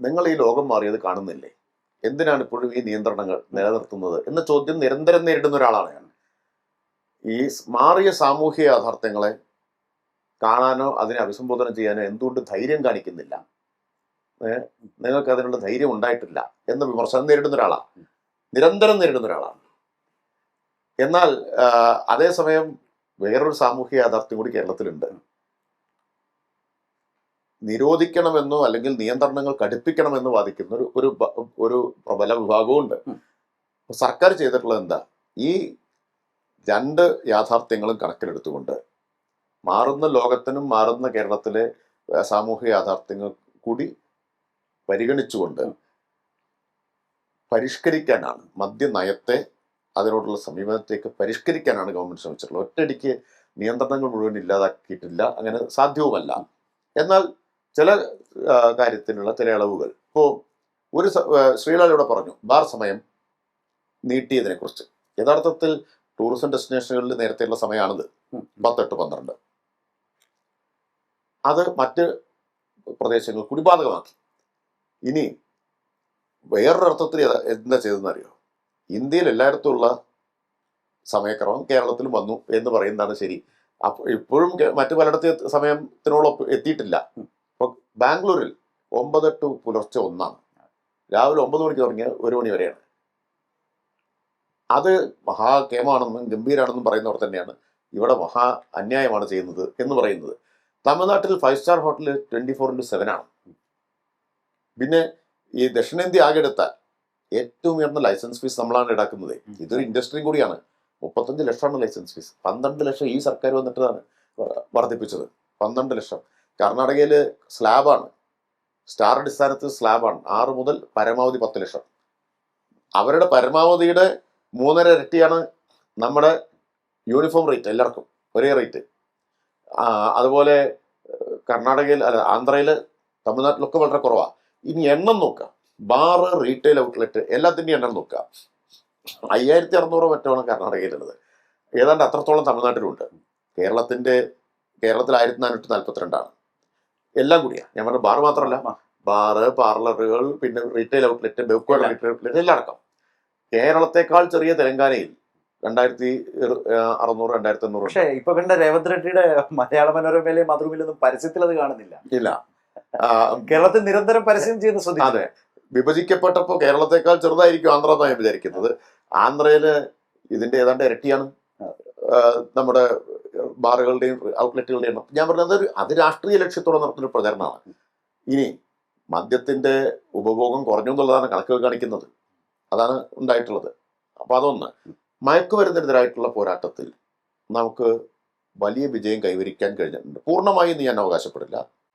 നിങ്ങൾ ഈ ലോകം മാറിയത് കാണുന്നില്ലേ, എന്തിനാണ് ഇപ്പോഴും ഈ നിയന്ത്രണങ്ങൾ നിലനിർത്തുന്നത് എന്ന ചോദ്യം നിരന്തരം നേരിടുന്ന ഒരാളാണ് ഞാൻ. ഈ മാറിയ സാമൂഹ്യ യാഥാർത്ഥ്യങ്ങളെ കാണാനോ അതിനെ അഭിസംബോധന ചെയ്യാനോ എന്തുകൊണ്ട് ധൈര്യം കാണിക്കുന്നില്ല, നിങ്ങൾക്ക് അതിനുള്ള ധൈര്യം ഉണ്ടായിട്ടില്ല എന്ന വിമർശനം നേരിടുന്ന ഒരാളാണ്, നിരന്തരം നേരിടുന്ന ഒരാളാണ്. എന്നാൽ അതേസമയം വേറൊരു സാമൂഹ്യ യാഥാർത്ഥ്യം കൂടി കേരളത്തിലുണ്ട്. നിരോധിക്കണമെന്നോ അല്ലെങ്കിൽ നിയന്ത്രണങ്ങൾ കടുപ്പിക്കണമെന്നോ വാദിക്കുന്ന ഒരു പ്രബല വിഭാഗമുണ്ട്. സർക്കാർ ചെയ്തിട്ടുള്ളത് എന്താ, ഈ രണ്ട് യാഥാർത്ഥ്യങ്ങളും കണക്കിലെടുത്തുകൊണ്ട് മാറുന്ന ലോകത്തിനും മാറുന്ന കേരളത്തിലെ സാമൂഹ്യ യാഥാർത്ഥ്യങ്ങൾ കൂടി പരിഗണിച്ചുകൊണ്ട് പരിഷ്കരിക്കാനാണ്, മദ്യനയത്തെ അതിനോടുള്ള സമീപനത്തേക്ക് പരിഷ്കരിക്കാനാണ് ഗവൺമെന്റ് ശ്രമിച്ചിട്ടുള്ളത്. ഒറ്റയടിക്ക് നിയന്ത്രണങ്ങൾ മുഴുവൻ ഇല്ലാതാക്കിയിട്ടില്ല, അങ്ങനെ സാധ്യവുമല്ല. എന്നാൽ ചില കാര്യത്തിനുള്ള ചില ഇളവുകൾ, ഇപ്പോൾ ശ്രീലാൽ ഇവിടെ പറഞ്ഞു ബാർ സമയം നീട്ടിയതിനെ കുറിച്ച്. യഥാർത്ഥത്തിൽ ടൂറിസം ഡെസ്റ്റിനേഷനുകളിൽ നേരത്തെയുള്ള സമയമാണിത്, 10 to 12. അത് മറ്റ് പ്രദേശങ്ങൾ കൂടി ബാധകമാക്കി. ഇനി വേറൊരർത്ഥത്തിൽ എന്താ ചെയ്തതെന്നറിയോ, ഇന്ത്യയിൽ എല്ലായിടത്തും ഉള്ള സമയക്രമം കേരളത്തിലും വന്നു എന്ന് പറയുന്നതാണ് ശരി. അപ്പോൾ ഇപ്പോഴും മറ്റു പലയിടത്തും സമയത്തിനോടൊപ്പം എത്തിയിട്ടില്ല. ഇപ്പോൾ ബാംഗ്ലൂരിൽ 9 to പുലർച്ചെ 1 രാവിലെ 9 മണിക്ക് തുടങ്ങിയ 1 മണി വരെയാണ്. അത് മഹാകേമാണെന്നും ഗംഭീരാണെന്നും പറയുന്നവർ തന്നെയാണ് ഇവിടെ മഹാ അന്യായമാണ് ചെയ്യുന്നത് എന്ന് പറയുന്നത്. തമിഴ്നാട്ടിൽ 5 star ഹോട്ടൽ 24/7 ആണ്. പിന്നെ ഈ ദക്ഷിണേന്ത്യ ആകെ എടുത്താൽ ഏറ്റവും ഉയർന്ന ലൈസൻസ് ഫീസ് നമ്മളാണ് ഈടാക്കുന്നത്. ഇതൊരു ഇൻഡസ്ട്രിയും കൂടിയാണ്. 35 ലക്ഷമാണ് ലൈസൻസ് ഫീസ്. 12 ലക്ഷം ഈ സർക്കാർ വന്നിട്ടാണ് വർദ്ധിപ്പിച്ചത്. 12 ലക്ഷം. കർണാടകയിൽ സ്ലാബാണ്, സ്റ്റാർ അടിസ്ഥാനത്തിൽ സ്ലാബാണ്. 6 മുതൽ പരമാവധി 10 ലക്ഷം. അവരുടെ പരമാവധിയുടെ 3.5 ഇരട്ടിയാണ് നമ്മുടെ യൂണിഫോം റേറ്റ്, എല്ലാവർക്കും ഒരേ റേറ്റ്. അതുപോലെ കർണാടകയിൽ അല്ല, ആന്ധ്രയിൽ, തമിഴ്നാട്ടിലൊക്കെ വളരെ കുറവാണ്. ഇനി എണ്ണം നോക്കുക, ബാറ്, റീറ്റെയിൽ ഔട്ട്ലെറ്റ് എല്ലാത്തിൻ്റെയും എണ്ണം നോക്കുക. 5600 മറ്റാണ് കർണാടകയിലുള്ളത്. ഏതാണ്ട് അത്രത്തോളം തമിഴ്നാട്ടിലുണ്ട്. കേരളത്തിൽ 1442 എല്ലാം കൂടിയാണ്. ഞാൻ പറഞ്ഞ ബാർ മാത്രമല്ല, ബാറ്, പാർലറുകൾ, പിന്നെ retail outlet, Bevco retail outlet എല്ലാം അടക്കം. കേരളത്തെക്കാൾ ചെറിയ തെലങ്കാനയിൽ 2600 2500. പക്ഷേ ഇപ്പൊ കണ്ട രേവന്ത് റെഡ്ഡിയുടെ മലയാള മനോരമയിലെ മാതൃഭൂമിയിലൊന്നും പരസ്യത്തിൽ അത് കാണുന്നില്ല. ഇല്ല, കേരളത്തിൽ നിരന്തരം പരസ്യം ചെയ്യുന്ന ശ്രദ്ധിച്ചു. അതെ, വിഭജിക്കപ്പെട്ടപ്പോൾ കേരളത്തെക്കാൾ ചെറുതായിരിക്കും ആന്ധ്ര എന്നാണ് വിചാരിക്കുന്നത്. ആന്ധ്രയില് ഇതിന്റെ ഏതാണ്ട് ഇരട്ടിയാണ് നമ്മുടെ ബാറുകളുടെയും ഔട്ട്ലെറ്റുകളുടെയും. ഞാൻ പറഞ്ഞത് അത് രാഷ്ട്രീയ ലക്ഷ്യത്തോടെ നടത്തുന്ന പ്രചരണമാണ്. ഇനി മദ്യത്തിന്റെ ഉപഭോഗം കുറഞ്ഞു എന്നുള്ളതാണ് കണക്കുകൾ കാണിക്കുന്നത്. അതാണ് ഉണ്ടായിട്ടുള്ളത്. അപ്പൊ അതൊന്ന്. മയക്കുമരുന്നിനെതിരായിട്ടുള്ള പോരാട്ടത്തിൽ നമുക്ക് വലിയ വിജയം കൈവരിക്കാൻ കഴിഞ്ഞിട്ടുണ്ട്. പൂർണ്ണമായും ഞാൻ അവകാശപ്പെടില്ല.